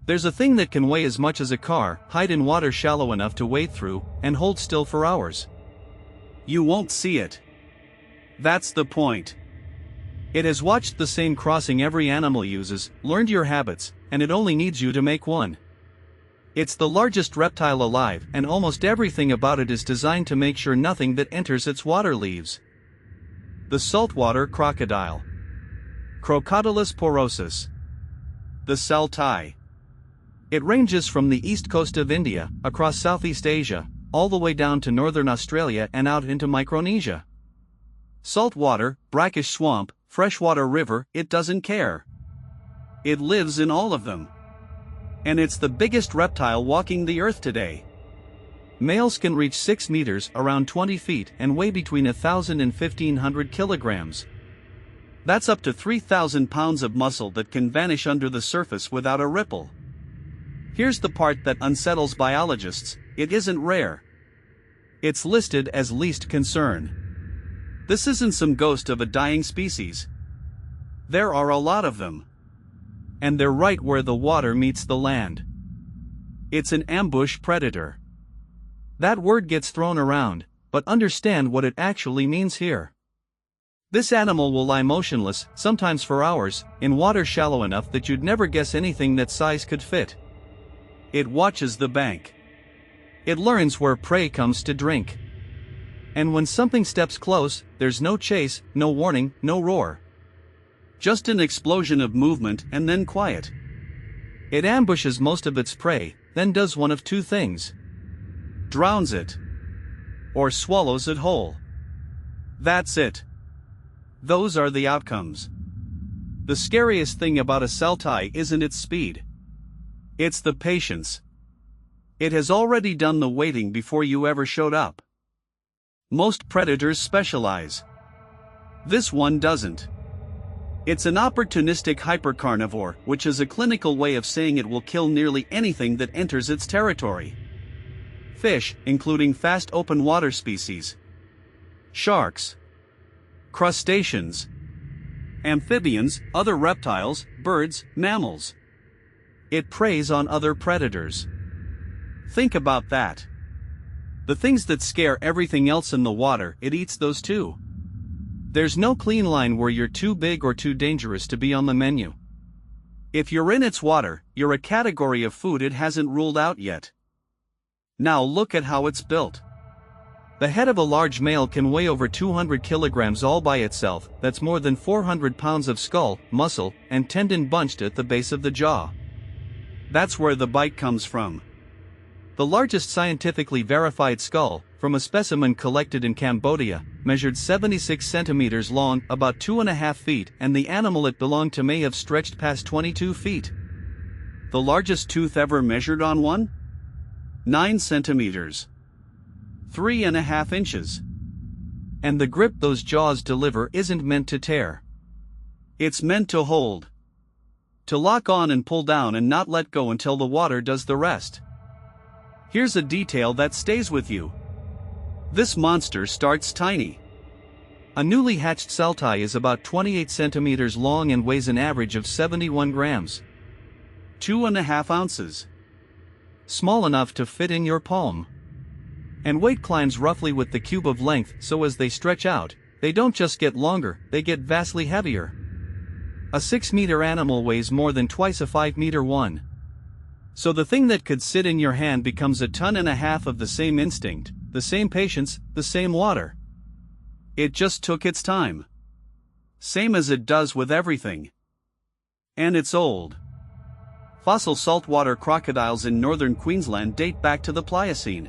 There's a thing that can weigh as much as a car, hide in water shallow enough to wade through, and hold still for hours. You won't see it. That's the point. It has watched the same crossing every animal uses, learned your habits, and it only needs you to make one. It's the largest reptile alive, and almost everything about it is designed to make sure nothing that enters its water leaves. The saltwater crocodile. Crocodylus porosus. The saltai. It ranges from the east coast of India, across Southeast Asia, all the way down to northern Australia and out into Micronesia. Saltwater, brackish swamp, freshwater river, it doesn't care. It lives in all of them. And it's the biggest reptile walking the earth today. Males can reach 6 meters, around 20 feet, and weigh between 1,000 and 1,500 kilograms. That's up to 3,000 pounds of muscle that can vanish under the surface without a ripple. Here's the part that unsettles biologists: it isn't rare. It's listed as least concern. This isn't some ghost of a dying species. There are a lot of them. And they're right where the water meets the land. It's an ambush predator. That word gets thrown around, but understand what it actually means here. This animal will lie motionless, sometimes for hours, in water shallow enough that you'd never guess anything that size could fit. It watches the bank. It learns where prey comes to drink. And when something steps close, there's no chase, no warning, no roar. Just an explosion of movement and then quiet. It ambushes most of its prey, then does one of two things: drowns it, or swallows it whole. That's it. Those are the outcomes. The scariest thing about a saltai isn't its speed. It's the patience. It has already done the waiting before you ever showed up. Most predators specialize. This one doesn't. It's an opportunistic hypercarnivore, which is a clinical way of saying it will kill nearly anything that enters its territory. Fish, including fast open water species. Sharks. Crustaceans. Amphibians, other reptiles, birds, mammals. It preys on other predators. Think about that. The things that scare everything else in the water, it eats those too. There's no clean line where you're too big or too dangerous to be on the menu. If you're in its water, you're a category of food it hasn't ruled out yet. Now look at how it's built. The head of a large male can weigh over 200 kilograms all by itself. That's more than 400 pounds of skull, muscle, and tendon bunched at the base of the jaw. That's where the bite comes from. The largest scientifically verified skull, from a specimen collected in Cambodia, measured 76 centimeters long, about 2.5 feet, and the animal it belonged to may have stretched past 22 feet. The largest tooth ever measured on one? 9 centimeters. 3.5 inches. And the grip those jaws deliver isn't meant to tear. It's meant to hold. To lock on and pull down and not let go until the water does the rest. Here's a detail that stays with you. This monster starts tiny. A newly hatched saltai is about 28 centimeters long and weighs an average of 71 grams. 2.5 ounces. Small enough to fit in your palm. And weight climbs roughly with the cube of length, so as they stretch out, they don't just get longer, they get vastly heavier. A 6-meter animal weighs more than twice a 5-meter one. So the thing that could sit in your hand becomes 1.5 tons of the same instinct, the same patience, the same water. It just took its time. Same as it does with everything. And it's old. Fossil saltwater crocodiles in northern Queensland date back to the Pliocene.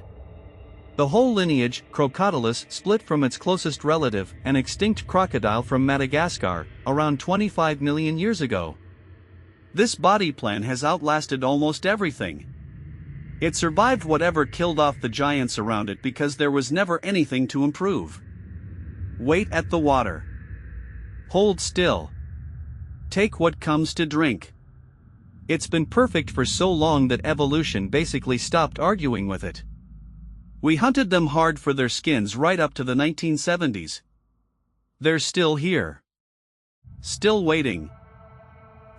The whole lineage, Crocodylus, split from its closest relative, an extinct crocodile from Madagascar, around 25 million years ago. This body plan has outlasted almost everything. It survived whatever killed off the giants around it because there was never anything to improve. Wait at the water. Hold still. Take what comes to drink. It's been perfect for so long that evolution basically stopped arguing with it. We hunted them hard for their skins right up to the 1970s. They're still here. Still waiting.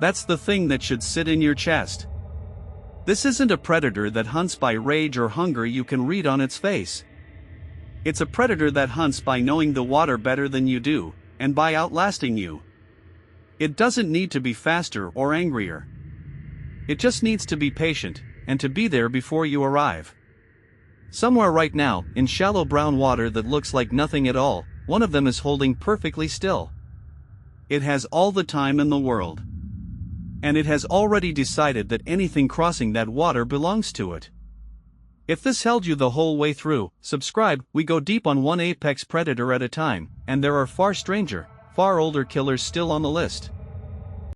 That's the thing that should sit in your chest. This isn't a predator that hunts by rage or hunger you can read on its face. It's a predator that hunts by knowing the water better than you do, and by outlasting you. It doesn't need to be faster or angrier. It just needs to be patient, and to be there before you arrive. Somewhere right now, in shallow brown water that looks like nothing at all, one of them is holding perfectly still. It has all the time in the world. And it has already decided that anything crossing that water belongs to it. If this held you the whole way through, subscribe. We go deep on one apex predator at a time, and there are far stranger, far older killers still on the list.